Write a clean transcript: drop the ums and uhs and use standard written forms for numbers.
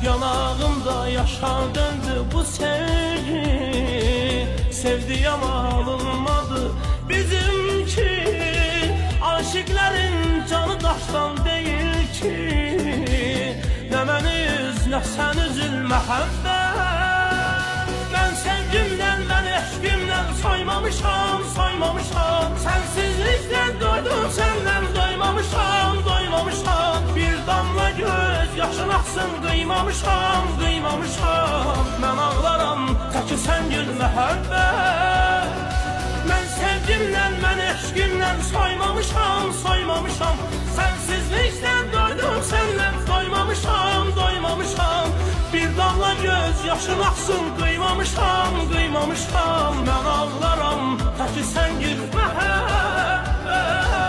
Yanağımda yaşa döndü bu sevgi. Sevdi ama alınmadı bizimki. Aşıkların canı taştan değil ki. Ne ben üz ne sen üzül mühabbet. Ben sevgimden ben eşkimden saymamışam saymamışam. Sensizlikten doydum senden doymamışam doymamışam. Bir damla göz yaşın aksın kıymamışam kıymamışam. Ben ağlaram teki sen gül mühabbet. Ben sevgimden ben eşkimden saymamışam saymamışam. Sensizlikten doydum senden doymamışam doymamışam. Bir damla göz yaşın aksın kıymamışam kıymamışam. Ben ağlaram teki sen gül mühabbet.